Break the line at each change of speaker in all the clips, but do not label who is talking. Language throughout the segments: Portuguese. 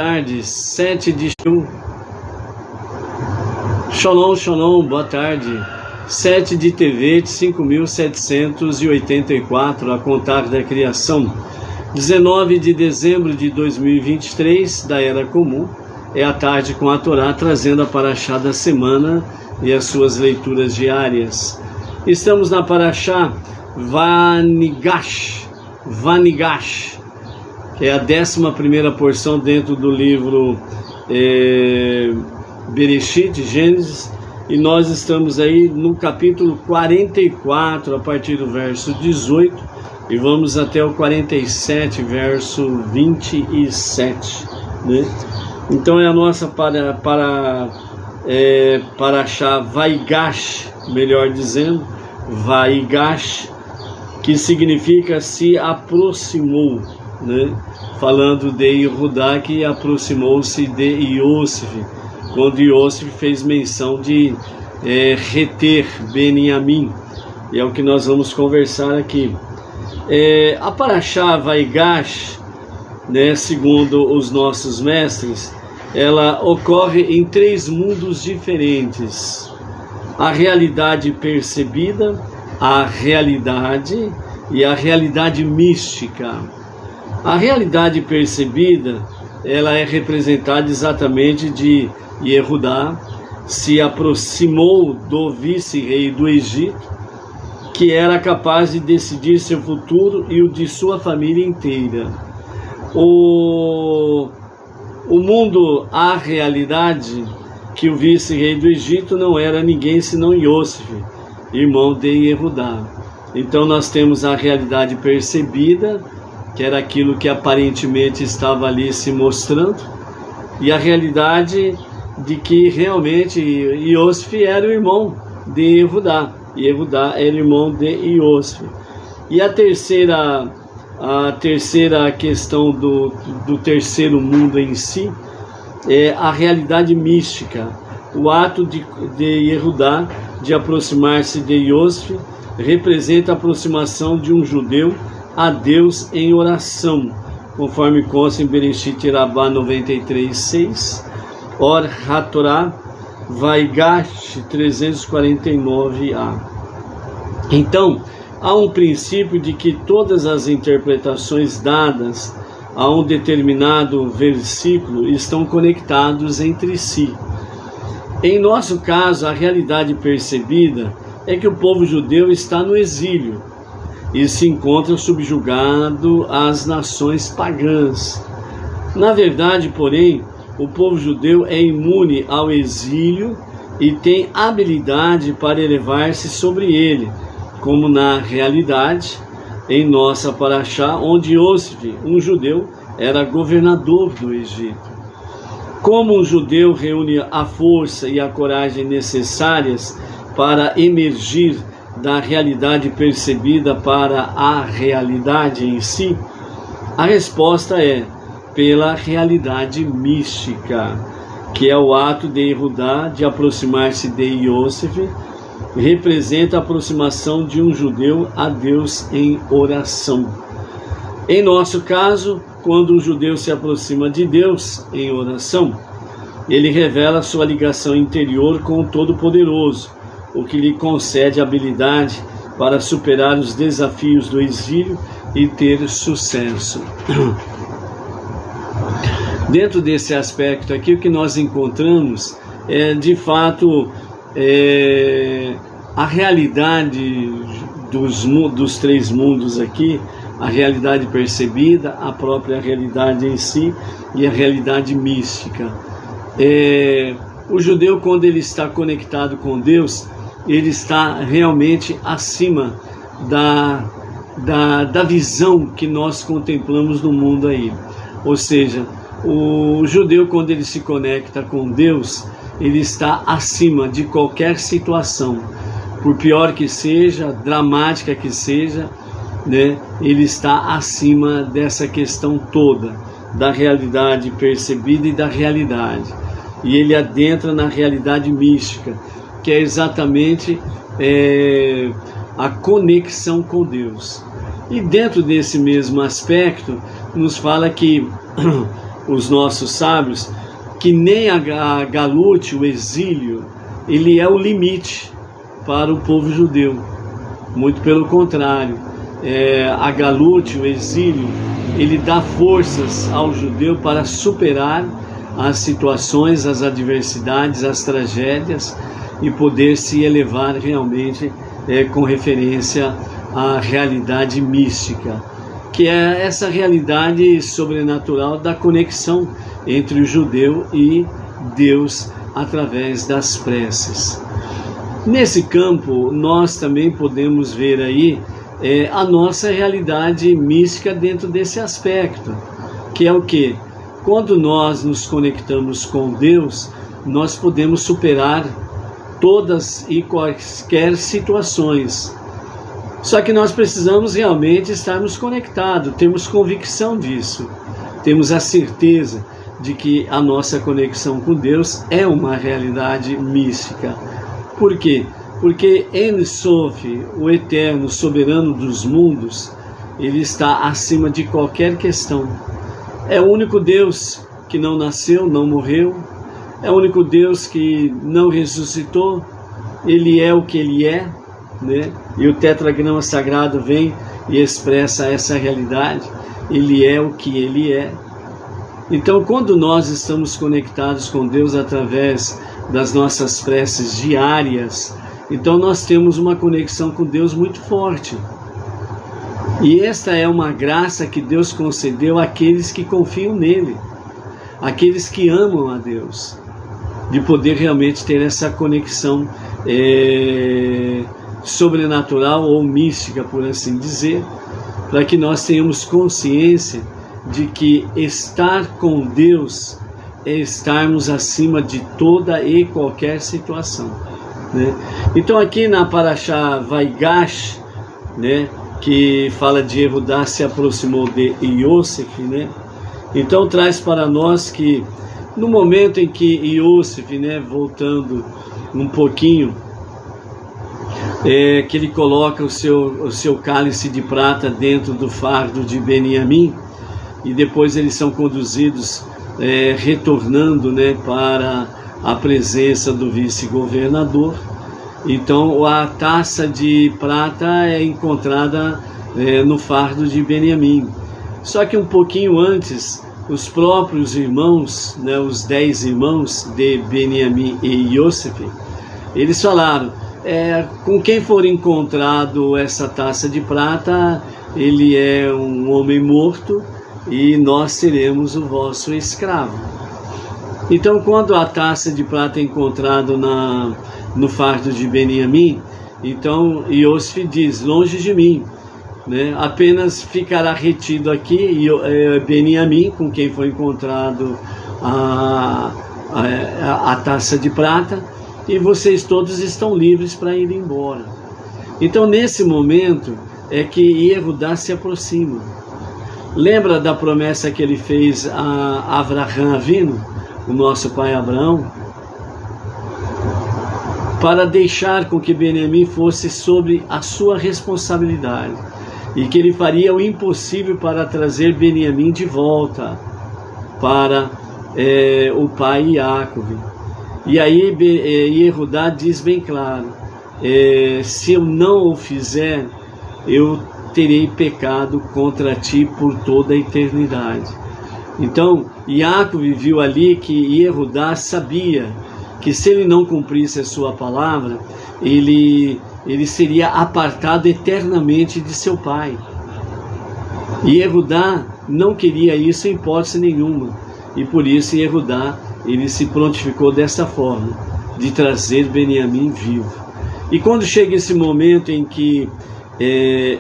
Tarde, 7 de junho. Shalom, shalom, boa tarde. 7 de TV de 5.784, a contar da criação. 19 de dezembro de 2023, da Era Comum. É a tarde com a Torá, trazendo a Parashá da semana e as suas leituras diárias. Estamos na Parashá Vanigash, que é a 11ª porção dentro do livro Bereshit, Gênesis, e nós estamos aí no capítulo 44, a partir do verso 18, e vamos até o 47, verso 27, né? Então é a nossa Parashá Vaigash, melhor dizendo, Vaigash, que significa se aproximou, né? Falando de Yehudá, que aproximou-se de Yosef, quando Yosef fez menção de reter Beniamim, e é o que nós vamos conversar aqui. A Parashá Vaigash, né, segundo os nossos mestres, ela ocorre em 3 mundos diferentes: a realidade percebida, a realidade e a realidade mística. A realidade percebida, ela é representada exatamente de Yehudá, se aproximou do vice-rei do Egito, que era capaz de decidir seu futuro e o de sua família inteira. O mundo, a realidade, que o vice-rei do Egito não era ninguém senão Yosef, irmão de Yehudá. Então nós temos a realidade percebida, que era aquilo que aparentemente estava ali se mostrando, e a realidade de que realmente Yosef era o irmão de Yehudá, Yehudá era irmão de Yosef. E a terceira questão do terceiro mundo em si é a realidade mística. O ato de Yehudá de aproximar-se de Yosef representa a aproximação de um judeu a Deus em oração, conforme consta em Bereshit Rabbah 93:6, Or HaTorah Vaigash 349a. Então, há um princípio de que todas as interpretações dadas a um determinado versículo estão conectados entre si. Em nosso caso, a realidade percebida é que o povo judeu está no exílio e se encontra subjugado às nações pagãs. Na verdade, porém, o povo judeu é imune ao exílio e tem habilidade para elevar-se sobre ele, como na realidade, em nossa Parashá, onde Yosef, um judeu, era governador do Egito. Como um judeu reúne a força e a coragem necessárias para emergir da realidade percebida para a realidade em si? A resposta é pela realidade mística, que é o ato de Yehudá de aproximar-se de Yosef, representa a aproximação de um judeu a Deus em oração. Em nosso caso, quando um judeu se aproxima de Deus em oração, ele revela sua ligação interior com o Todo-Poderoso, o que lhe concede habilidade para superar os desafios do exílio e ter sucesso. Dentro desse aspecto aqui, o que nós encontramos é, de fato, a realidade dos 3 mundos aqui, a realidade percebida, a própria realidade em si e a realidade mística. O judeu, quando ele está conectado com Deus, ele está realmente acima da visão que nós contemplamos no mundo aí. Ou seja, o judeu, quando ele se conecta com Deus, ele está acima de qualquer situação, por pior que seja, dramática que seja, né? Ele está acima dessa questão toda, da realidade percebida e da realidade. E ele adentra na realidade mística, que é exatamente a conexão com Deus. E dentro desse mesmo aspecto, nos fala que os nossos sábios que nem a galute, o exílio, ele é o limite para o povo judeu. Muito pelo contrário, a galute, o exílio, ele dá forças ao judeu para superar as situações, as adversidades, as tragédias e poder se elevar realmente com referência à realidade mística, que é essa realidade sobrenatural da conexão entre o judeu e Deus através das preces. Nesse campo, nós também podemos ver aí a nossa realidade mística dentro desse aspecto, que é o quê? Quando nós nos conectamos com Deus, nós podemos superar todas e quaisquer situações. Só que nós precisamos realmente estarmos conectados, temos convicção disso, temos a certeza de que a nossa conexão com Deus é uma realidade mística. Por quê? Porque En Sof, o eterno soberano dos mundos, ele está acima de qualquer questão. É o único Deus que não nasceu, não morreu, é o único Deus que não ressuscitou, ele é o que ele é, né? E o tetragrama sagrado vem e expressa essa realidade, ele é o que ele é. Então, quando nós estamos conectados com Deus através das nossas preces diárias, então nós temos uma conexão com Deus muito forte. E esta é uma graça que Deus concedeu àqueles que confiam nele, àqueles que amam a Deus, de poder realmente ter essa conexão sobrenatural ou mística, por assim dizer, para que nós tenhamos consciência de que estar com Deus é estarmos acima de toda e qualquer situação, né? Então aqui na Parashá Vaigash, né, que fala de Yehudá se aproximou de Yosef, né? Então traz para nós que no momento em que Yosef, né, voltando um pouquinho, que ele coloca o seu cálice de prata dentro do fardo de Beniamim, e depois eles são conduzidos, retornando, né, para a presença do vice-governador. Então a taça de prata é encontrada no fardo de Beniamim. Só que um pouquinho antes, os próprios irmãos, né, os 10 irmãos de Beniamim e Yosef, eles falaram, com quem for encontrado essa taça de prata, ele é um homem morto e nós seremos o vosso escravo. Então, quando a taça de prata é encontrada no fardo de Beniamim, então Yosef diz, longe de mim, né? Apenas ficará retido aqui Beniamim, com quem foi encontrado a taça de prata, e vocês todos estão livres para ir embora. Então, nesse momento, é que Yehudá se aproxima. Lembra da promessa que ele fez a Avraham Avinu, o nosso pai Abraão, para deixar com que Beniamim fosse sobre a sua responsabilidade e que ele faria o impossível para trazer Beniamim de volta para o pai Yaakov. E aí Yehudá diz bem claro, se eu não o fizer, eu terei pecado contra ti por toda a eternidade. Então Yaakov viu ali que Yehudá sabia que se ele não cumprisse a sua palavra, ele seria apartado eternamente de seu pai. E Yehudá não queria isso em hipótese nenhuma, e por isso Yehudá ele se prontificou dessa forma, de trazer Beniamim vivo. E quando chega esse momento em que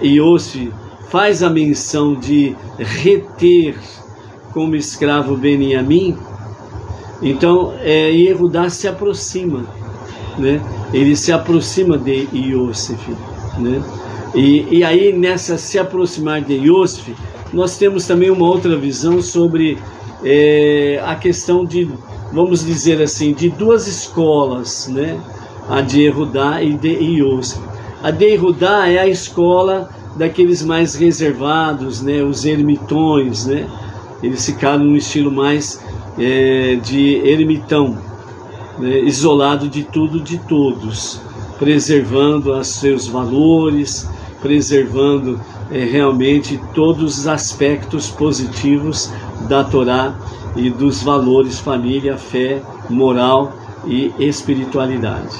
Yosef faz a menção de reter como escravo Beniamim, então Yehudá se aproxima, né? Ele se aproxima de Yosef, né? E aí nessa se aproximar de Yosef, nós temos também uma outra visão sobre a questão de, vamos dizer assim, de duas escolas, né? A de Yehudá e de Yosef. A de Yehudá é a escola daqueles mais reservados, né? Os ermitões, né? eles ficaram num estilo mais de ermitão, né, isolado de tudo, de todos, preservando os seus valores, preservando realmente todos os aspectos positivos da Torá e dos valores família, fé, moral e espiritualidade.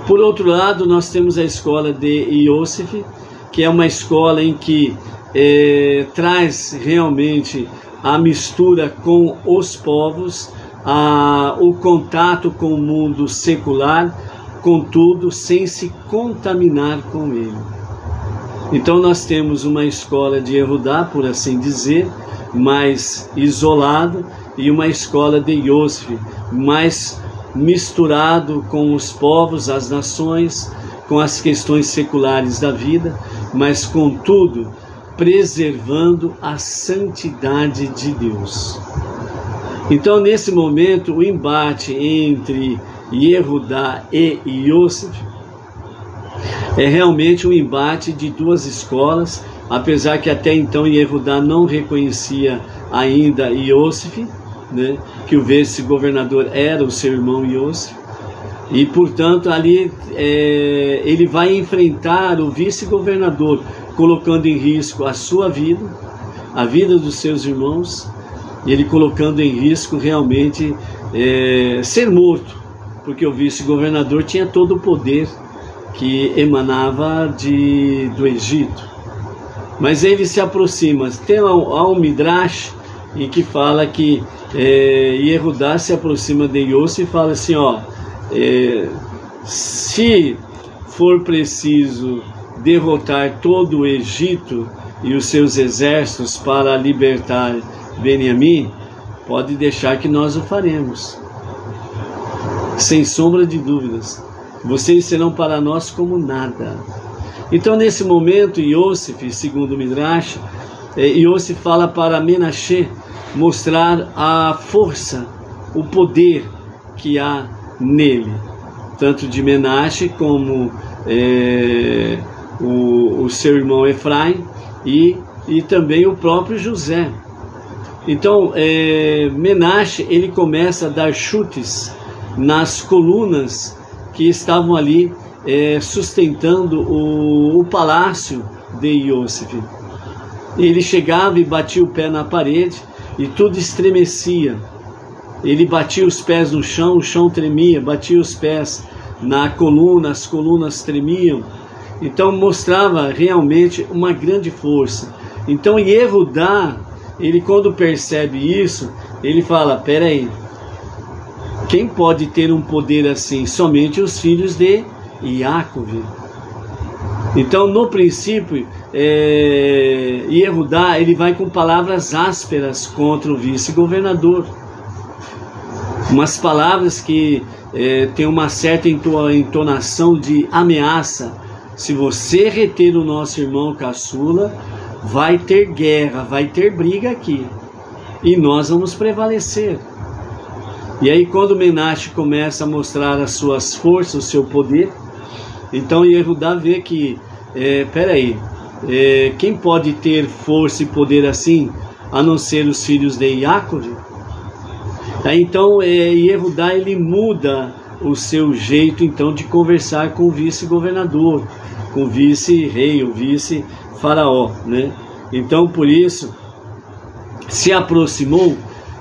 Por outro lado, nós temos a escola de Yosef, que é uma escola em que traz realmente a mistura com os povos, o contato com o mundo secular, contudo sem se contaminar com ele. Então nós temos uma escola de Yehudá, por assim dizer, mais isolado, e uma escola de Yosef, mais misturado com os povos, as nações, com as questões seculares da vida, mas contudo preservando a santidade de Deus. Então nesse momento o embate entre Yehudá e Yosef é realmente um embate de duas escolas, apesar que até então Yehudá não reconhecia ainda Yosef, né, que o vice-governador era o seu irmão Yosef, e portanto ali ele vai enfrentar o vice-governador, colocando em risco a sua vida, a vida dos seus irmãos, e ele colocando em risco realmente ser morto, porque o vice-governador tinha todo o poder que emanava do Egito. Mas ele se aproxima, tem um Midrash em que fala que Yehudá se aproxima de Yosef e fala assim, se for preciso derrotar todo o Egito e os seus exércitos para libertar Benjamim, pode deixar que nós o faremos, sem sombra de dúvidas. Vocês serão para nós como nada. Então nesse momento Yosef, segundo o Midrash, Yosef fala para Menashe mostrar a força, o poder que há nele, tanto de Menashe como o seu irmão Efraim e também o próprio José. Então Menashe ele começa a dar chutes nas colunas que estavam ali sustentando o palácio de Yosef. Ele chegava e batia o pé na parede e tudo estremecia. Ele batia os pés no chão, o chão tremia, batia os pés na coluna, as colunas tremiam. Então mostrava realmente uma grande força. Então Yehudá, ele quando percebe isso, ele fala, peraí, quem pode ter um poder assim? Somente os filhos de Yaakov. Então no princípio, Yehudá, ele vai com palavras ásperas contra o vice-governador. Umas palavras que tem uma certa entonação de ameaça. Se você reter o nosso irmão caçula, vai ter guerra, vai ter briga aqui, e nós vamos prevalecer. E aí quando Menashe começa a mostrar as suas forças, o seu poder, então Yehudá vê que, quem pode ter força e poder assim, a não ser os filhos de Yaakov? Aí então Yehudá ele muda o seu jeito então de conversar com o vice-governador, com o vice-rei, o vice-faraó, né? Então por isso se aproximou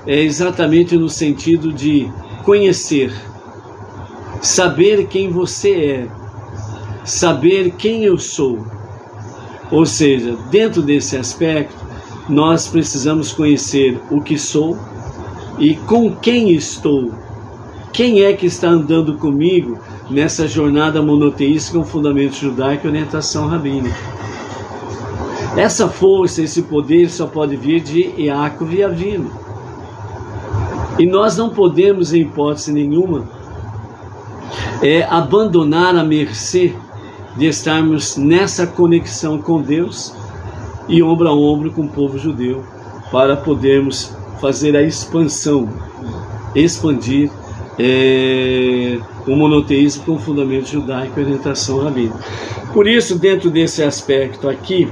exatamente no sentido de conhecer, saber quem você é, saber quem eu sou. Ou seja, dentro desse aspecto nós precisamos conhecer o que sou e com quem estou. Quem é que está andando comigo nessa jornada monoteísta com fundamento judaico e orientação rabínica? Essa força, esse poder só pode vir de Yaakov e Avinu. E nós não podemos, em hipótese nenhuma, abandonar a mercê de estarmos nessa conexão com Deus e ombro a ombro com o povo judeu, para podermos fazer a expandir o monoteísmo com fundamento judaico e orientação rabínica. Por isso, dentro desse aspecto aqui,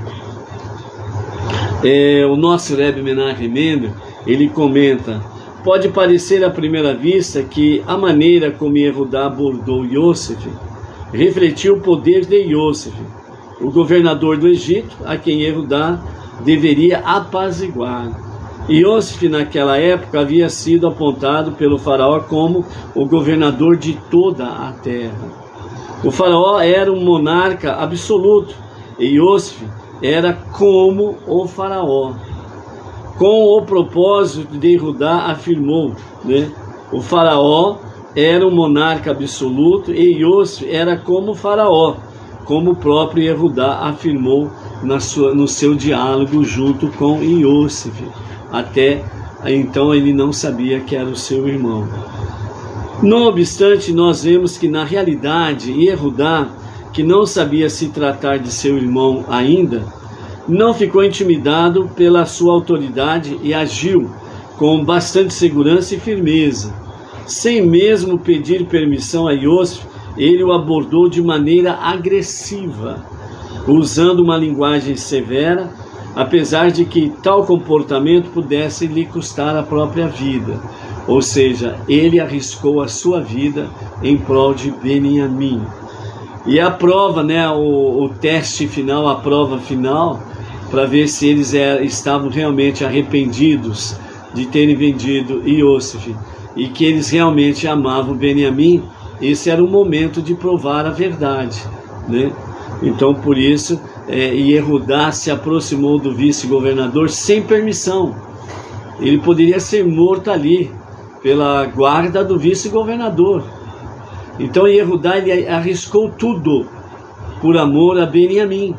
O nosso Rebbe Menachem Mendel, ele comenta: pode parecer à primeira vista que a maneira como Yehudá abordou Yosef refletiu o poder de Yosef, o governador do Egito, a quem Yehudá deveria apaziguar. Yosef, naquela época, havia sido apontado pelo faraó como o governador de toda a terra. O faraó era um monarca absoluto e Yosef era como o faraó. Com o propósito de Yehudá afirmou, o faraó era um monarca absoluto e Yosef era como o faraó, como o próprio Yehudá afirmou no seu diálogo junto com Yosef. Até então ele não sabia que era o seu irmão. Não obstante, nós vemos que na realidade Yehudá, que não sabia se tratar de seu irmão ainda, não ficou intimidado pela sua autoridade e agiu com bastante segurança e firmeza. Sem mesmo pedir permissão a Yosef, ele o abordou de maneira agressiva, usando uma linguagem severa, apesar de que tal comportamento pudesse lhe custar a própria vida. Ou seja, ele arriscou a sua vida em prol de Benjamim. E a prova, o teste final, a prova final, para ver se eles estavam realmente arrependidos de terem vendido Yosef e que eles realmente amavam Benjamim, esse era o momento de provar a verdade, Então, por isso, Yehudá se aproximou do vice-governador sem permissão. Ele poderia ser morto ali pela guarda do vice-governador. Então, Yehudá ele arriscou tudo por amor a Benjamim.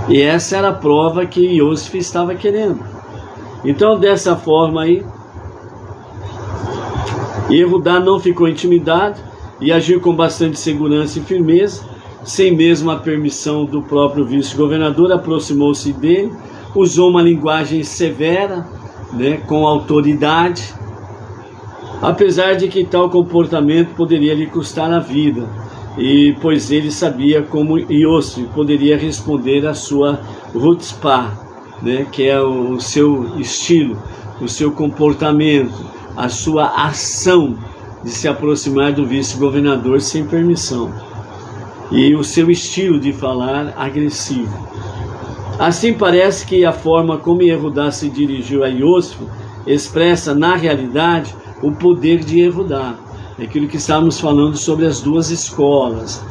E essa era a prova que Yosef estava querendo. Então, dessa forma aí, Yehudá não ficou intimidado e agiu com bastante segurança e firmeza, sem mesmo a permissão do próprio vice-governador, aproximou-se dele, usou uma linguagem severa, com autoridade, apesar de que tal comportamento poderia lhe custar a vida, pois ele sabia como Yosef poderia responder à sua chutzpah, que é o seu estilo, o seu comportamento, a sua ação de se aproximar do vice-governador sem permissão, e o seu estilo de falar agressivo. Assim parece que a forma como Yehudá se dirigiu a Yosef expressa na realidade o poder de Yehudá. É aquilo que estávamos falando sobre as duas escolas,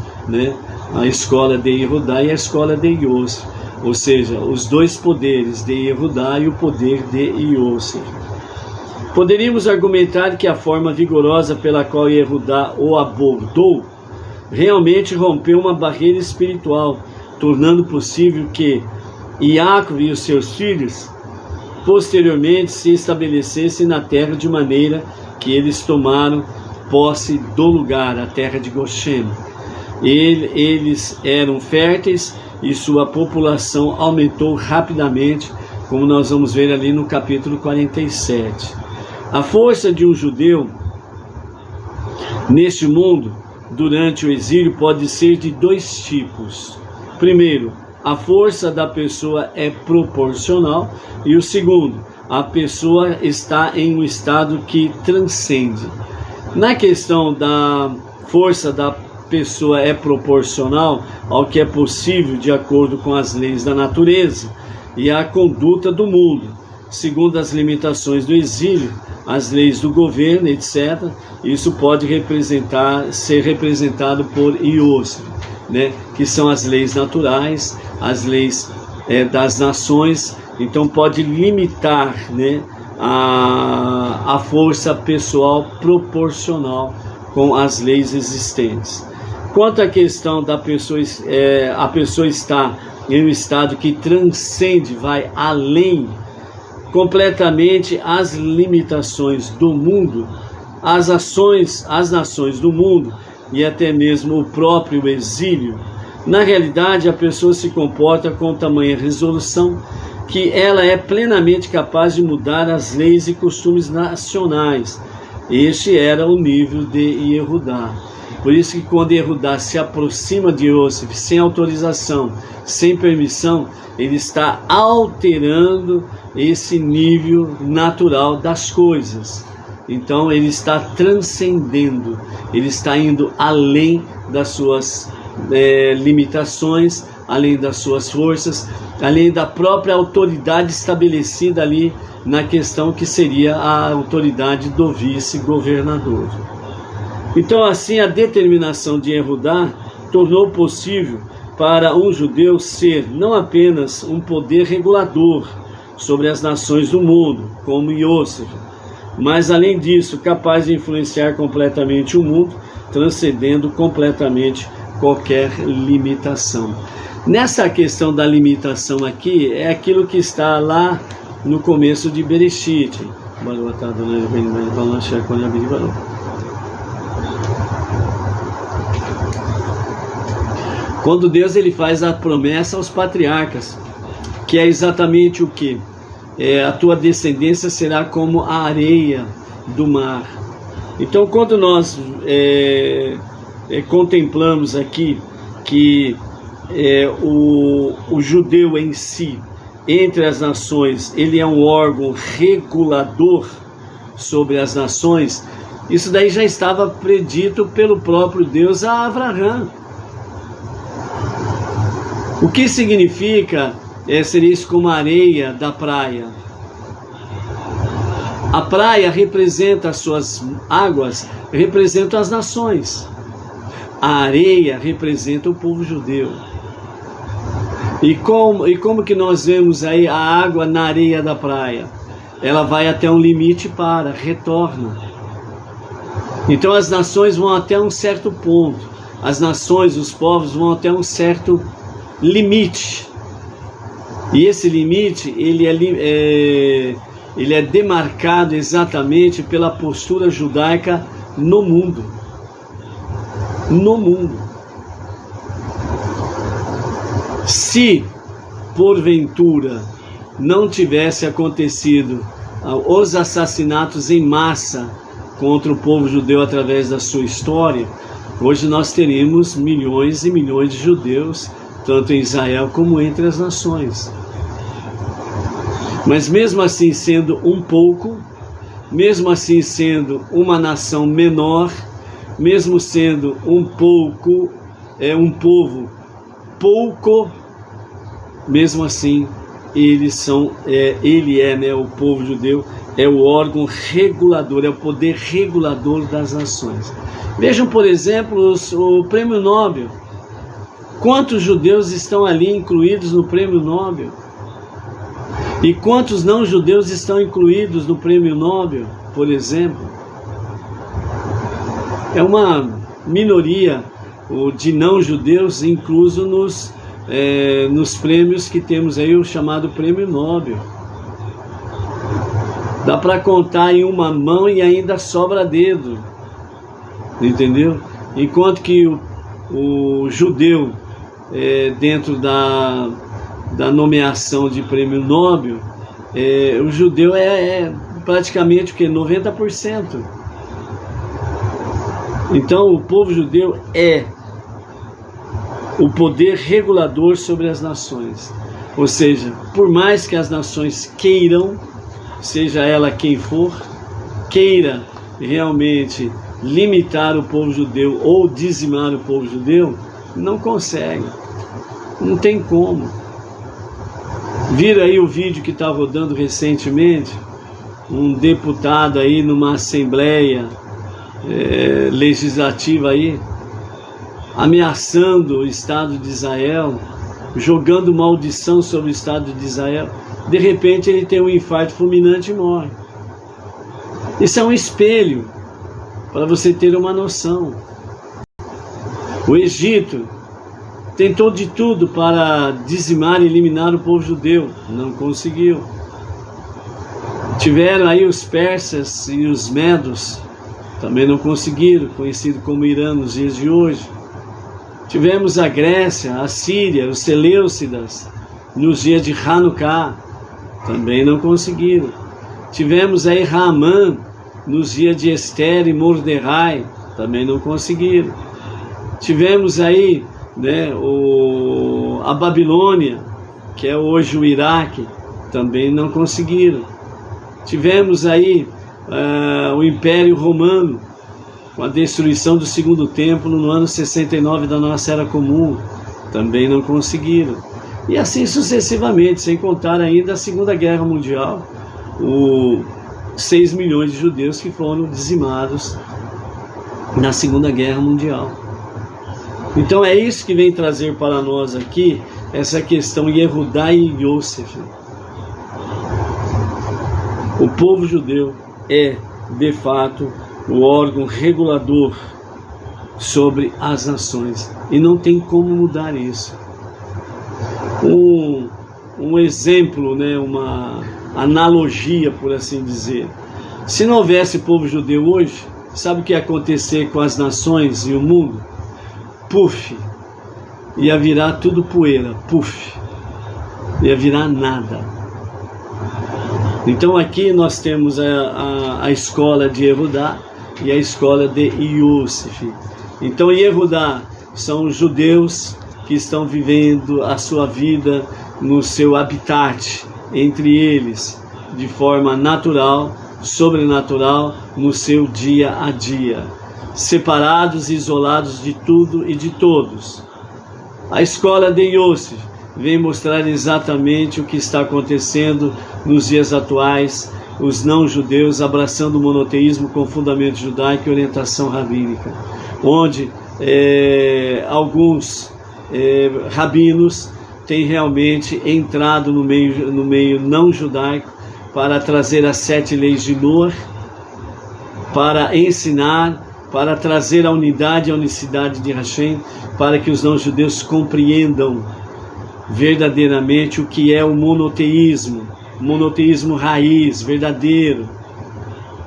a escola de Yehudá e a escola de Yosef, ou seja, os dois poderes de Yehudá e o poder de Yosef. Poderíamos argumentar que a forma vigorosa pela qual Yehudá o abordou realmente rompeu uma barreira espiritual, tornando possível que Yaakov e os seus filhos posteriormente se estabelecessem na terra de maneira que eles tomaram posse do lugar, a terra de Goshen. Eles eram férteis e sua população aumentou rapidamente, como nós vamos ver ali no capítulo 47. A força de um judeu neste mundo durante o exílio pode ser de dois tipos. Primeiro, a força da pessoa é proporcional, e o segundo, a pessoa está em um estado que transcende. Na questão da força da pessoa é proporcional ao que é possível de acordo com as leis da natureza e a conduta do mundo, segundo as limitações do exílio, as leis do governo, etc. Isso pode ser representado por Yosef, que são as leis naturais, as leis das nações. Então pode limitar a força pessoal proporcional com as leis existentes. Quanto à questão da pessoa, a pessoa está em um estado que transcende, vai além completamente as limitações do mundo, as nações do mundo e até mesmo o próprio exílio. Na realidade, a pessoa se comporta com tamanha resolução que ela é plenamente capaz de mudar as leis e costumes nacionais. Este era o nível de Yehudá. Por isso que quando Yehudá se aproxima de Yosef sem autorização, sem permissão, ele está alterando esse nível natural das coisas. Então ele está transcendendo, ele está indo além das suas limitações, além das suas forças, além da própria autoridade estabelecida ali na questão que seria a autoridade do vice-governador. Então assim a determinação de Yehudá tornou possível para um judeu ser não apenas um poder regulador sobre as nações do mundo, como Yosef, mas além disso capaz de influenciar completamente o mundo, transcendendo completamente qualquer limitação. Nessa questão da limitação aqui, é aquilo que está lá no começo de Bereshit. Quando Deus ele faz a promessa aos patriarcas, que é exatamente o que? A tua descendência será como a areia do mar. Então quando nós contemplamos aqui que o judeu em si, entre as nações, ele é um órgão regulador sobre as nações, isso daí já estava predito pelo próprio Deus a Abraão. O que significa seria isso como a areia da praia? A praia representa as suas águas, representa as nações. A areia representa o povo judeu. E como que nós vemos aí a água na areia da praia? Ela vai até um limite retorna. Então as nações vão até um certo ponto. As nações, os povos vão até um certo limite. E esse limite, ele é demarcado exatamente pela postura judaica no mundo. No mundo. Se, porventura, não tivesse acontecido os assassinatos em massa contra o povo judeu através da sua história, hoje nós teríamos milhões e milhões de judeus, tanto em Israel como entre as nações. Mas mesmo assim sendo um pouco, mesmo assim sendo uma nação menor, mesmo sendo um pouco, um povo pouco, mesmo assim o povo judeu é o órgão regulador, é o poder regulador das nações. Vejam, por exemplo, o Prêmio Nobel. Quantos judeus estão ali incluídos no Prêmio Nobel? E quantos não judeus estão incluídos no Prêmio Nobel, por exemplo? É uma minoria de não judeus incluso nos prêmios que temos aí, o chamado Prêmio Nobel. Dá para contar em uma mão e ainda sobra dedo, entendeu? Enquanto que o judeu, dentro da nomeação de Prêmio Nobel, o judeu é praticamente o que? 90%. Então o povo judeu é o poder regulador sobre as nações. Ou seja, por mais que as nações queiram, seja ela quem for, queira realmente limitar o povo judeu ou dizimar o povo judeu, não consegue. Não tem como. Viram aí o vídeo que está rodando recentemente? Um deputado aí numa assembleia legislativa aí, ameaçando o Estado de Israel, jogando maldição sobre o Estado de Israel. De repente ele tem um infarto fulminante e morre. Isso é um espelho, para você ter uma noção. O Egito tentou de tudo para dizimar e eliminar o povo judeu, não conseguiu. Tiveram aí os persas e os medos, também não conseguiram, conhecido como Irã nos dias de hoje. Tivemos a Grécia, a Síria, os Seleucidas, nos dias de Hanukkah, também não conseguiram. Tivemos aí Haamã, nos dias de Esther e Mordecai, também não conseguiram. Tivemos aí, né, a Babilônia, que é hoje o Iraque, também não conseguiram. Tivemos aí o Império Romano, com a destruição do segundo templo no ano 69 da nossa Era Comum, também não conseguiram. E assim sucessivamente, sem contar ainda a Segunda Guerra Mundial, 6 milhões de judeus que foram dizimados na Segunda Guerra Mundial. Então é isso que vem trazer para nós aqui essa questão Yehudá e Yosef. O povo judeu é, de fato, o órgão regulador sobre as nações, e não tem como mudar isso. Um exemplo, né, uma analogia, por assim dizer. Se não houvesse povo judeu hoje, sabe o que ia acontecer com as nações e o mundo? Puf, ia virar tudo poeira, puf, ia virar nada. Então aqui nós temos a escola de Yehudá e a escola de Yosef. Então Yehudá são os judeus que estão vivendo a sua vida no seu habitat, entre eles, de forma natural, sobrenatural, no seu dia a dia, separados e isolados de tudo e de todos. A escola de Yosef vem mostrar exatamente o que está acontecendo nos dias atuais, os não-judeus abraçando o monoteísmo com fundamento judaico e orientação rabínica, onde alguns rabinos têm realmente entrado no meio não-judaico para trazer as 7 leis de Noé, para ensinar, para trazer a unidade e a unicidade de Hashem, para que os não-judeus compreendam verdadeiramente o que é o monoteísmo raiz, verdadeiro,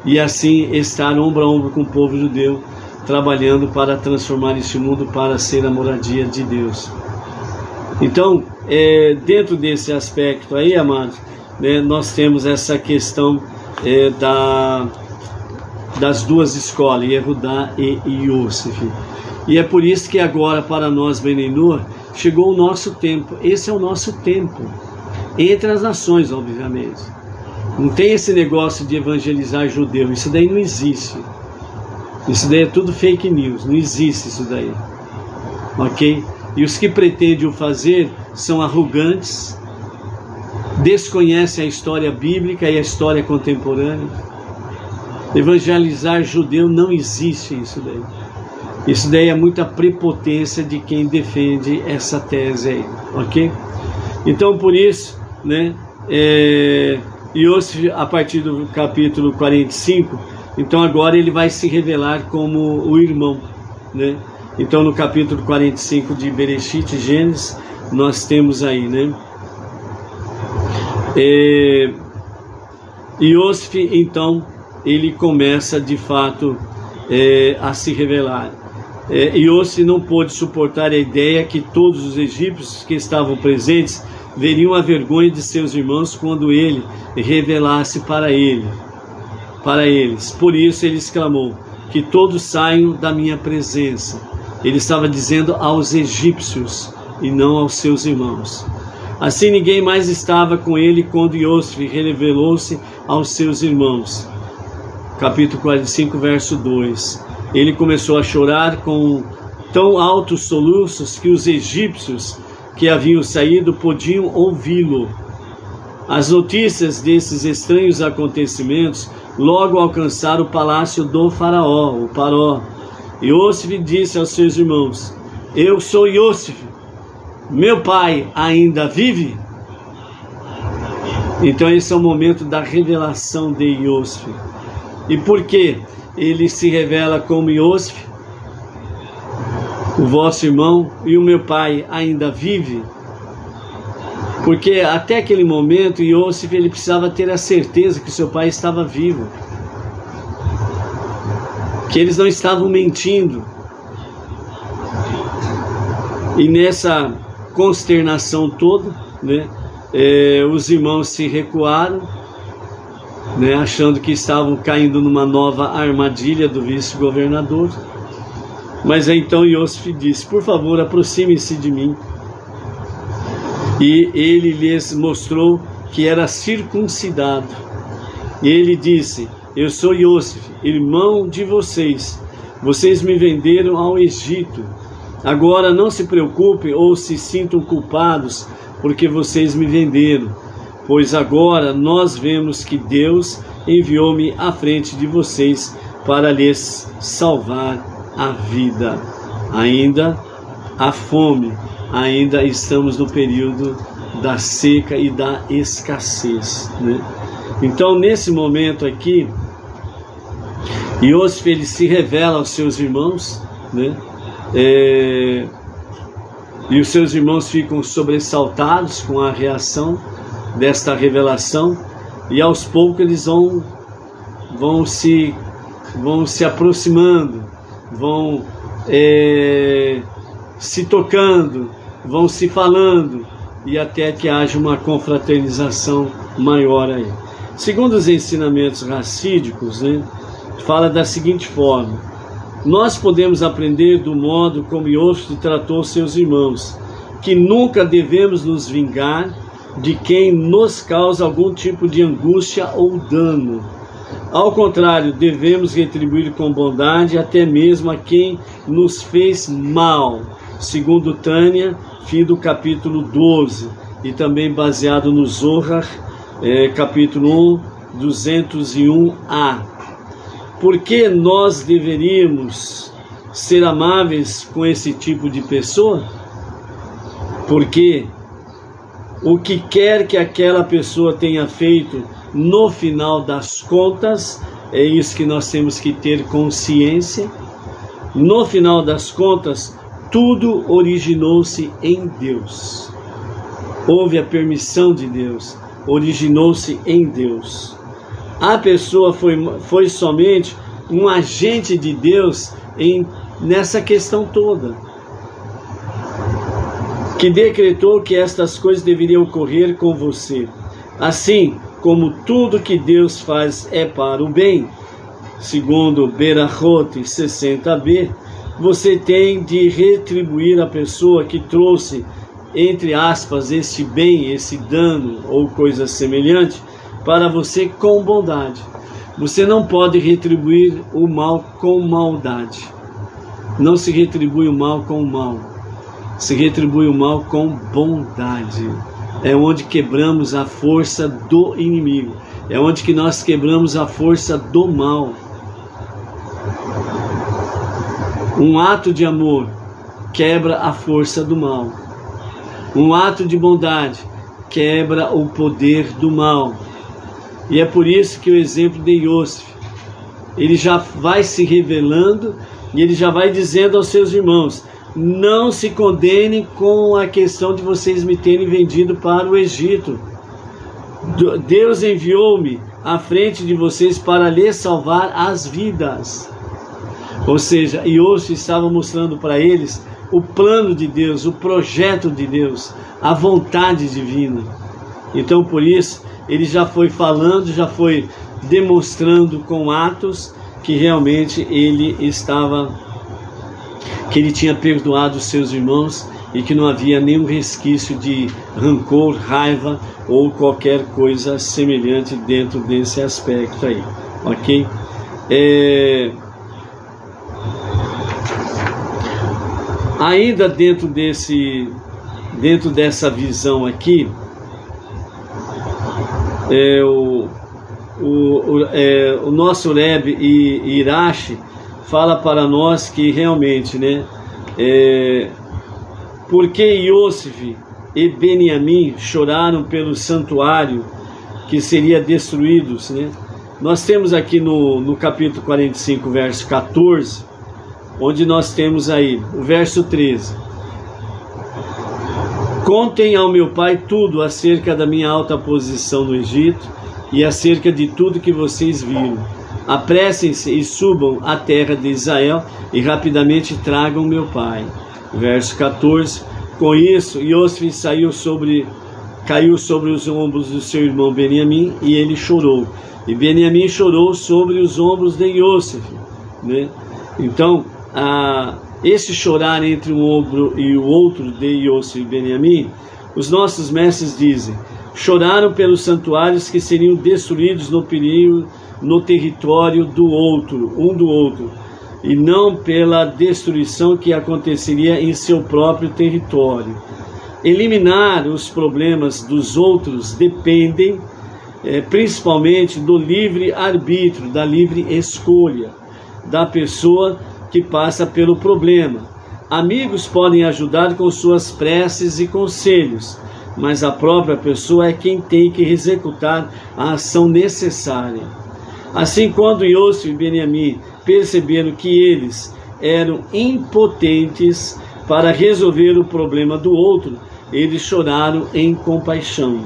e assim estar ombro a ombro com o povo judeu, trabalhando para transformar este mundo para ser a moradia de Deus. Então, dentro desse aspecto aí, amados, né, nós temos essa questão das duas escolas, Yehudá e Yosef. E é por isso que agora, para nós, Benenor, chegou o nosso tempo. Esse é o nosso tempo, entre as nações, obviamente. Não tem esse negócio de evangelizar judeu, isso daí não existe. Isso daí é tudo fake news, não existe isso daí. Ok? E os que pretendem o fazer são arrogantes, desconhecem a história bíblica e a história contemporânea. Evangelizar judeu não existe isso daí. Isso daí é muita prepotência de quem defende essa tese aí, ok? Então, por isso, né, Yosef, a partir do capítulo 45, então agora ele vai se revelar como o irmão, né? Então, no capítulo 45 de Bereshit, Gênesis, nós temos aí, né, Yosef, então, ele começa de fato a se revelar. Yosef não pôde suportar a ideia que todos os egípcios que estavam presentes veriam a vergonha de seus irmãos quando ele revelasse para eles. Por isso ele exclamou: que todos saiam da minha presença. Ele estava dizendo aos egípcios e não aos seus irmãos. Assim ninguém mais estava com ele quando Yosef revelou-se aos seus irmãos. Capítulo 45, verso 2. Ele começou a chorar com tão altos soluços que os egípcios que haviam saído podiam ouvi-lo. As notícias desses estranhos acontecimentos logo alcançaram o palácio do faraó, o Paró. Yosef disse aos seus irmãos: eu sou Yosef, meu pai ainda vive? Então esse é o momento da revelação de Yosef. E por que ele se revela como Yosef, o vosso irmão, e o meu pai ainda vive? Porque até aquele momento Yosef ele precisava ter a certeza que seu pai estava vivo, que eles não estavam mentindo. E nessa consternação toda, né, os irmãos se recuaram, né, achando que estavam caindo numa nova armadilha do vice-governador. Mas aí então Iosif disse: por favor, aproxime-se de mim. E ele lhes mostrou que era circuncidado. E ele disse: eu sou Iosif, irmão de vocês. Vocês me venderam ao Egito. Agora não se preocupem ou se sintam culpados, porque vocês me venderam. Pois agora nós vemos que Deus enviou-me à frente de vocês para lhes salvar a vida. Ainda há fome, ainda estamos no período da seca e da escassez, né? Então, nesse momento aqui, Iosif, ele se revela aos seus irmãos, né? E os seus irmãos ficam sobressaltados com a reação desta revelação, e aos poucos eles vão se aproximando, vão se tocando, vão se falando, e até que haja uma confraternização maior aí. Segundo os ensinamentos racídicos, né, fala da seguinte forma: nós podemos aprender do modo como Iosif tratou seus irmãos, que nunca devemos nos vingar de quem nos causa algum tipo de angústia ou dano. Ao contrário, devemos retribuir com bondade até mesmo a quem nos fez mal, segundo Tânia, fim do capítulo 12, e também baseado no Zohar, capítulo 1, 201a. Por que nós deveríamos ser amáveis com esse tipo de pessoa? Porque o que quer que aquela pessoa tenha feito, no final das contas, é isso que nós temos que ter consciência, no final das contas, tudo originou-se em Deus. Houve a permissão de Deus, originou-se em Deus. A pessoa foi somente um agente de Deus nessa questão toda, que decretou que estas coisas deveriam ocorrer com você. Assim como tudo que Deus faz é para o bem, segundo Berachot 60b, você tem de retribuir a pessoa que trouxe, entre aspas, este bem, esse dano ou coisa semelhante, para você com bondade. Você não pode retribuir o mal com maldade. Não se retribui o mal com o mal. Se retribui o mal com bondade. É onde quebramos a força do inimigo. É onde que nós quebramos a força do mal. Um ato de amor quebra a força do mal. Um ato de bondade quebra o poder do mal. E é por isso que o exemplo de Iosif, ele já vai se revelando e ele já vai dizendo aos seus irmãos: não se condenem com a questão de vocês me terem vendido para o Egito. Deus enviou-me à frente de vocês para lhes salvar as vidas. Ou seja, Iosif estava mostrando para eles o plano de Deus, o projeto de Deus, a vontade divina. Então, por isso, ele já foi falando, já foi demonstrando com atos que realmente ele tinha perdoado os seus irmãos e que não havia nenhum resquício de rancor, raiva ou qualquer coisa semelhante dentro desse aspecto aí, ok? Ainda dentro dessa visão aqui, o nosso Rebbe Irashi fala para nós que realmente, né, porque Iosif e Beniamim choraram pelo santuário que seria destruído, né? Nós temos aqui no capítulo 45, verso 14, onde nós temos aí o verso 13: contem ao meu pai tudo acerca da minha alta posição no Egito e acerca de tudo que vocês viram. Apressem-se e subam à terra de Israel e rapidamente tragam meu pai. Verso 14: com isso, Iosif caiu sobre os ombros do seu irmão Beniamim e ele chorou. E Beniamim chorou sobre os ombros de Iosif, né? Então, esse chorar entre um ombro e o outro de Iosfi e Beniamim, os nossos mestres dizem: choraram pelos santuários que seriam destruídos no território do outro, um do outro, e não pela destruição que aconteceria em seu próprio território. Eliminar os problemas dos outros dependem principalmente do livre arbítrio, da livre escolha da pessoa que passa pelo problema. Amigos podem ajudar com suas preces e conselhos, mas a própria pessoa é quem tem que executar a ação necessária. Assim, quando Iosfi e Beniamim perceberam que eles eram impotentes para resolver o problema do outro, eles choraram em compaixão.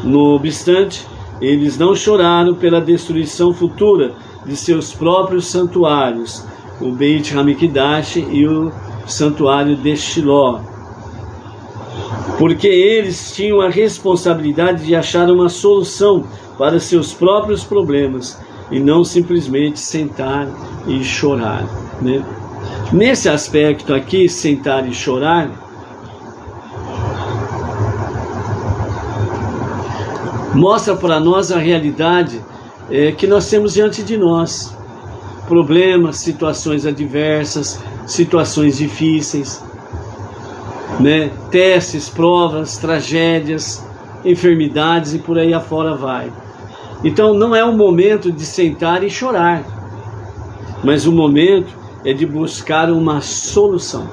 No obstante, eles não choraram pela destruição futura de seus próprios santuários, o Beit Hamikdash e o santuário de Shiló, porque eles tinham a responsabilidade de achar uma solução para seus próprios problemas e não simplesmente sentar e chorar, né? Nesse aspecto aqui, sentar e chorar, mostra para nós a realidade que nós temos diante de nós. Problemas, situações adversas, situações difíceis, né? Testes, provas, tragédias, enfermidades e por aí afora vai. Então não é o momento de sentar e chorar, mas o momento é de buscar uma solução.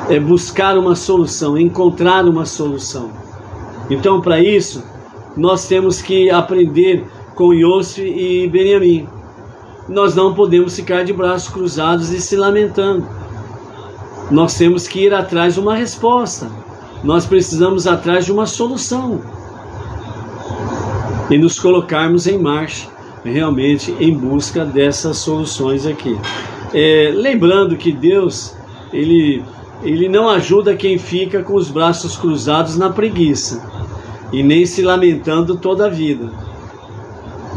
É buscar uma solução, encontrar uma solução. Então, para isso, nós temos que aprender com Iosfi e Beniamim. Nós não podemos ficar de braços cruzados e se lamentando. Nós temos que ir atrás de uma resposta. Nós precisamos ir atrás de uma solução. E nos colocarmos em marcha, realmente, em busca dessas soluções aqui. Lembrando que Deus, Ele não ajuda quem fica com os braços cruzados na preguiça e nem se lamentando toda a vida.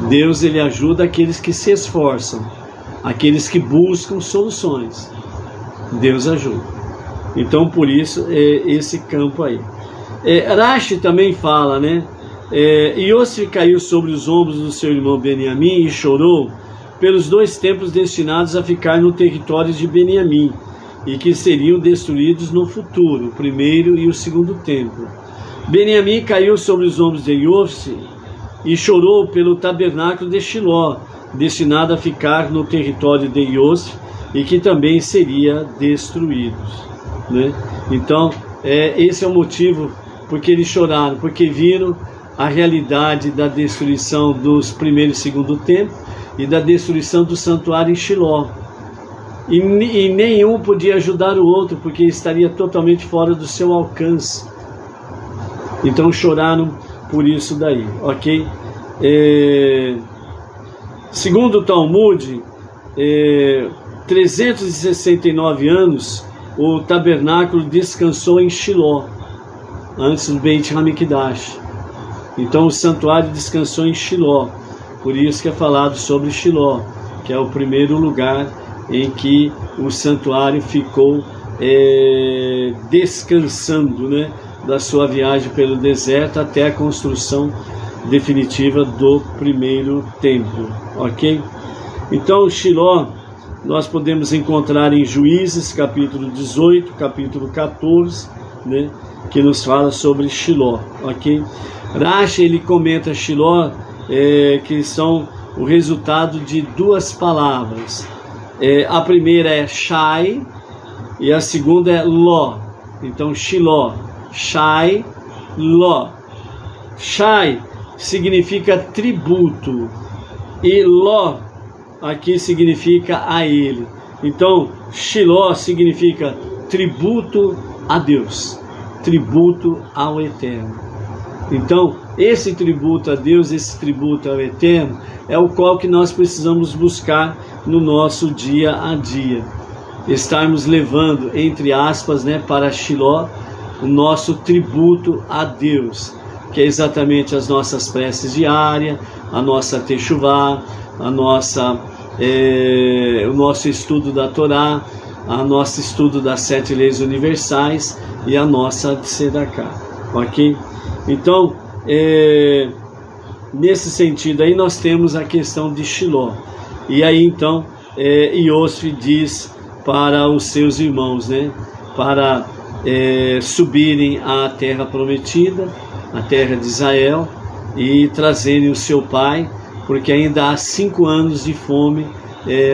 Deus, Ele ajuda aqueles que se esforçam, aqueles que buscam soluções. Deus ajuda. Então, por isso, esse campo aí. Rashi também fala, né? Iosfi caiu sobre os ombros do seu irmão Beniamim e chorou pelos dois templos destinados a ficar no território de Beniamim e que seriam destruídos no futuro, o primeiro e o segundo templo. Beniamim caiu sobre os ombros de Iosfi e chorou pelo tabernáculo de Shiló, destinado a ficar no território de Iosfi e que também seria destruído, né? Então, esse é o motivo porque eles choraram, porque viram a realidade da destruição dos primeiro e segundo templo e da destruição do santuário em Shiló. E nenhum podia ajudar o outro, porque estaria totalmente fora do seu alcance. Então choraram por isso daí, ok? Segundo o Talmud, 369 anos o tabernáculo descansou em Shiló, antes do Beit Hamikdash. Então o santuário descansou em Shiló, por isso que é falado sobre Shiló, que é o primeiro lugar em que o santuário ficou descansando, né, da sua viagem pelo deserto até a construção definitiva do primeiro templo, ok? Então Shiló nós podemos encontrar em Juízes capítulo 18, capítulo 14, né, que nos fala sobre Shiló, ok? Rashi, ele comenta Shiló, que são o resultado de duas palavras. A primeira é Shai e a segunda é Ló. Então Shiló, Shai, Ló. Shai significa tributo e Ló aqui significa a ele. Então Shiló significa tributo a Deus, tributo ao Eterno. Então, esse tributo a Deus, esse tributo ao Eterno, é o qual que nós precisamos buscar no nosso dia a dia. Estarmos levando, entre aspas, né, para Shiló, o nosso tributo a Deus, que é exatamente as nossas preces diárias, a nossa techuvá, a nossa o nosso estudo da Torá, a nosso estudo das 7 leis universais e a nossa Tzedaká, ok? Então, nesse sentido aí nós temos a questão de Shiló, e aí então Iosfi diz para os seus irmãos, né, para subirem à terra prometida, a terra de Israel, e trazerem o seu pai, porque ainda há 5 anos de fome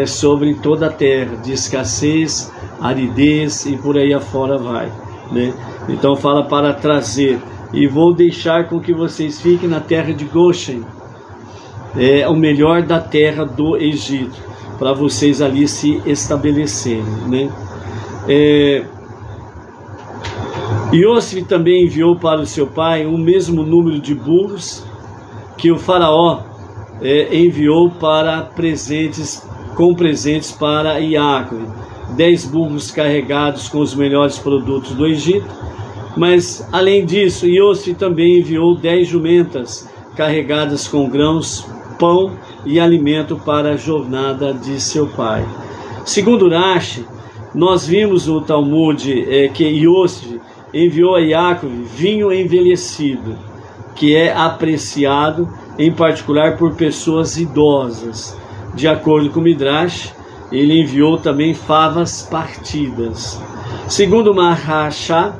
sobre toda a terra, de escassez, aridez e por aí afora vai, né? Então fala para trazer, e vou deixar com que vocês fiquem na terra de Goshen, o melhor da terra do Egito, para vocês ali se estabelecerem, né? Iosfi também enviou para o seu pai o mesmo número de burros que o faraó enviou para com presentes para Iacove, 10 burros carregados com os melhores produtos do Egito. Mas além disso, Iosfi também enviou 10 jumentas carregadas com grãos, pão e alimento para a jornada de seu pai. Segundo Rashi, nós vimos no Talmud que Iosfi enviou a Iacove vinho envelhecido, que é apreciado em particular por pessoas idosas. De acordo com Midrash, ele enviou também favas partidas. Segundo Maharsha,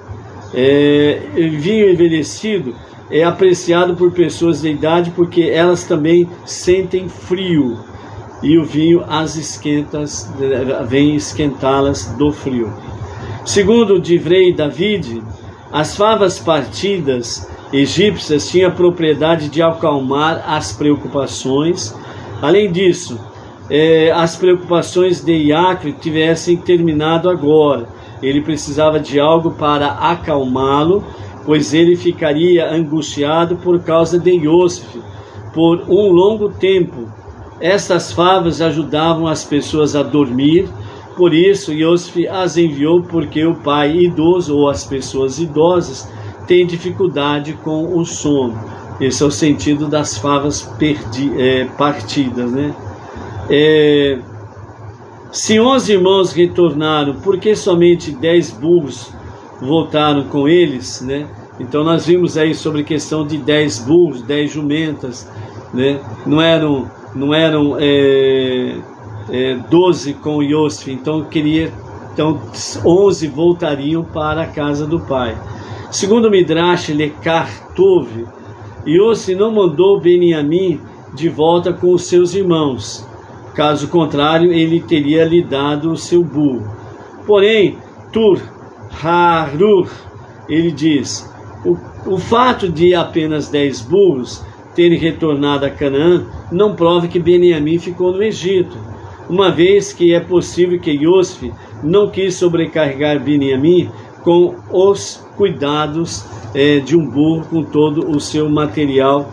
vinho envelhecido é apreciado por pessoas de idade porque elas também sentem frio, e o vinho vem esquentá-las do frio. Segundo Divrei David, as favas partidas egípcias tinham a propriedade de acalmar as preocupações. Além disso, as preocupações de Iacove tivessem terminado agora. Ele precisava de algo para acalmá-lo, pois ele ficaria angustiado por causa de Iosfi por um longo tempo. Estas favas ajudavam as pessoas a dormir. Por isso, Iosfi as enviou, porque o pai idoso ou as pessoas idosas têm dificuldade com o sono. Esse é o sentido das favas partidas, né? Se 11 irmãos retornaram, por que somente 10 burros voltaram com eles, né? Então nós vimos aí sobre a questão de 10 burros, 10 jumentas, né? Não eram 12 com Iosfi, então 11 voltariam para a casa do pai. Segundo Midrash Lekar Tov, Iosfi não mandou Beniamim de volta com os seus irmãos. Caso contrário, ele teria lhe dado o seu burro. Porém, Tur Harur, ele diz, o fato de apenas 10 burros terem retornado a Canaã não prova que Beniamim ficou no Egito, uma vez que é possível que Iosfi não quis sobrecarregar Beniamim com os cuidados de um burro, com todo o seu material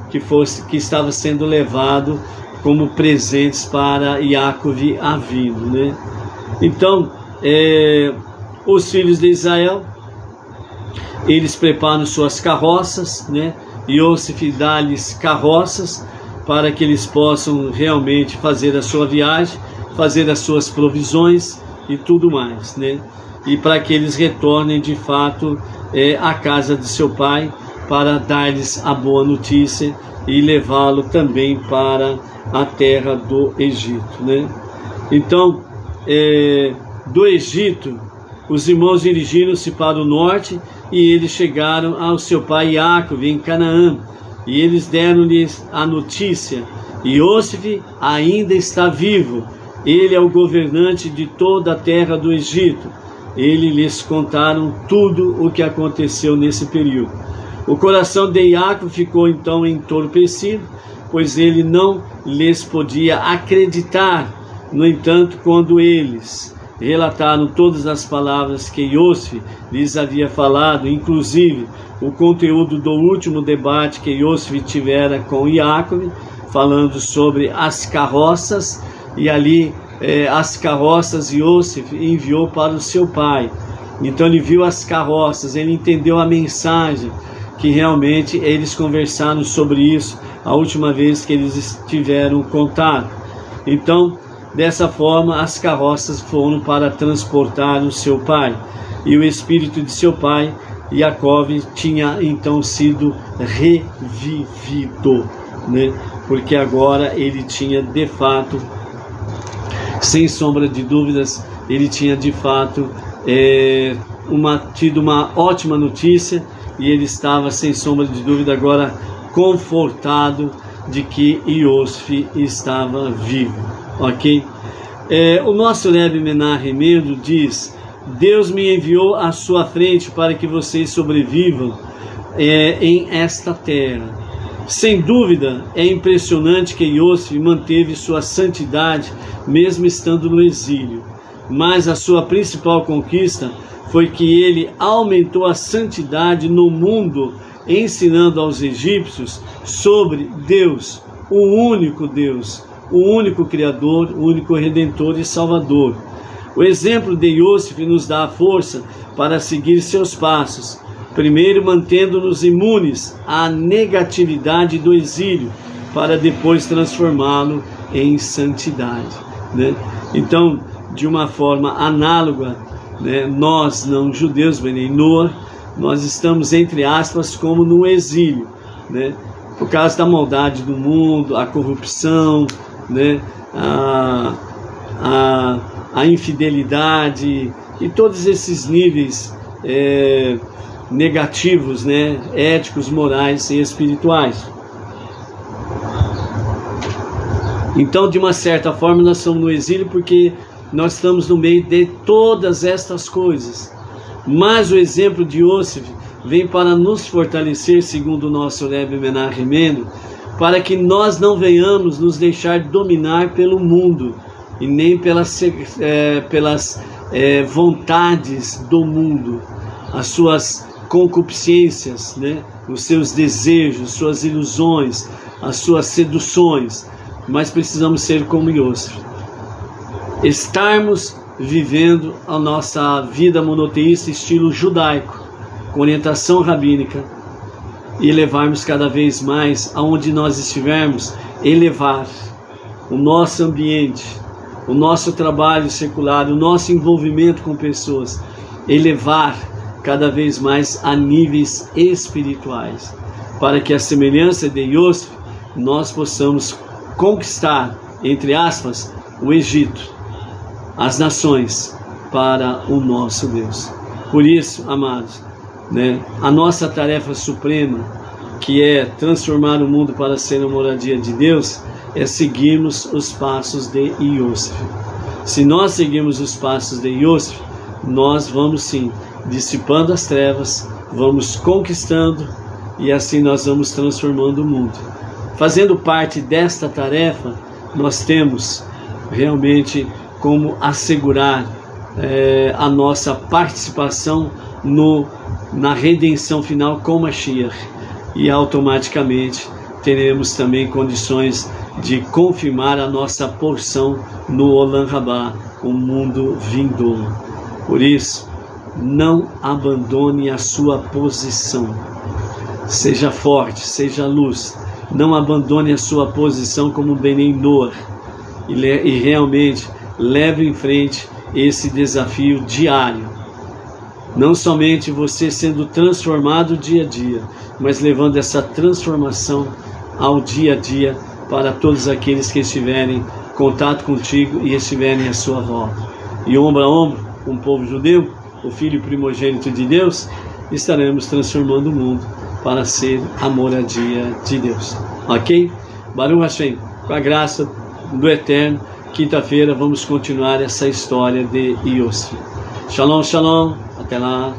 que estava sendo levado como presentes para Iacove Avino, né? Então, os filhos de Israel, eles preparam suas carroças, né? Iosif dá-lhes carroças para que eles possam realmente fazer a sua viagem, fazer as suas provisões e tudo mais, né? E para que eles retornem de fato à casa de seu pai, para dar-lhes a boa notícia e levá-lo também para a terra do Egito, né? Então, do Egito, os irmãos dirigiram-se para o norte e eles chegaram ao seu pai Iacove em Canaã, e eles deram-lhes a notícia: Iosif ainda está vivo, ele é o governante de toda a terra do Egito. Eles lhes contaram tudo o que aconteceu nesse período. O coração de Iacove ficou então entorpecido, pois ele não lhes podia acreditar. No entanto, quando eles relataram todas as palavras que Iosfi lhes havia falado, inclusive o conteúdo do último debate que Iosfi tivera com Iacove, falando sobre as carroças, e ali as carroças Iosfi enviou para o seu pai. Então ele viu as carroças, ele entendeu a mensagem, que realmente eles conversaram sobre isso, a última vez que eles tiveram contato. Então, dessa forma, as carroças foram para transportar o seu pai. E o espírito de seu pai, Jacó, tinha então sido revivido, né? Porque agora ele tinha de fato, sem sombra de dúvidas, ele tinha de fato tido uma ótima notícia, e ele estava sem sombra de dúvida agora confortado de que Iosfi estava vivo, ok? O nosso Rebbe Menachem Mendel diz: Deus me enviou à sua frente para que vocês sobrevivam em esta terra. Sem dúvida, é impressionante que Iosfi manteve sua santidade mesmo estando no exílio. Mas a sua principal conquista foi que ele aumentou a santidade no mundo, ensinando aos egípcios sobre Deus, o único Criador, o único Redentor e Salvador. O exemplo de Iosfi nos dá a força para seguir seus passos, primeiro mantendo-nos imunes à negatividade do exílio, para depois transformá-lo em santidade, né? Então, de uma forma análoga, né, nós não judeus, Benei Noah, nós estamos, entre aspas, como no exílio, né? Por causa da maldade do mundo, a corrupção, né, a infidelidade e todos esses níveis negativos, né, éticos, morais e espirituais. Então, de uma certa forma, nós estamos no exílio porque nós estamos no meio de todas estas coisas. Mas o exemplo de Iosfi vem para nos fortalecer, segundo o nosso Rebbe Menachem Mendel, para que nós não venhamos nos deixar dominar pelo mundo e nem pelas vontades do mundo, as suas concupiscências, né? Os seus desejos, suas ilusões, as suas seduções. Mas precisamos ser como Iosfi, estarmos vivendo a nossa vida monoteísta estilo judaico, com orientação rabínica, e levarmos cada vez mais, aonde nós estivermos, elevar o nosso ambiente, o nosso trabalho secular, o nosso envolvimento com pessoas, elevar cada vez mais a níveis espirituais, para que a semelhança de Iosfi nós possamos conquistar, entre aspas, o Egito, as nações, para o nosso Deus. Por isso, amados, né, a nossa tarefa suprema, que é transformar o mundo para ser a moradia de Deus, é seguirmos os passos de Iosfi. Se nós seguirmos os passos de Iosfi, nós vamos sim dissipando as trevas, vamos conquistando, e assim nós vamos transformando o mundo. Fazendo parte desta tarefa, nós temos realmente como assegurar a nossa participação na redenção final com Mashiach, e automaticamente teremos também condições de confirmar a nossa porção no Olam Rabá, o mundo vindouro. Por isso, não abandone a sua posição. Seja forte, seja luz. Não abandone a sua posição como Benei Noah, e realmente leve em frente esse desafio diário. Não somente você sendo transformado dia a dia, mas levando essa transformação ao dia a dia para todos aqueles que estiverem em contato contigo e estiverem à sua volta. E ombro a ombro com o povo judeu, o filho primogênito de Deus, estaremos transformando o mundo para ser a moradia de Deus. Ok? Baruch Hashem, com a graça do Eterno, quinta-feira vamos continuar essa história de Iosfi. Shalom, shalom, até lá.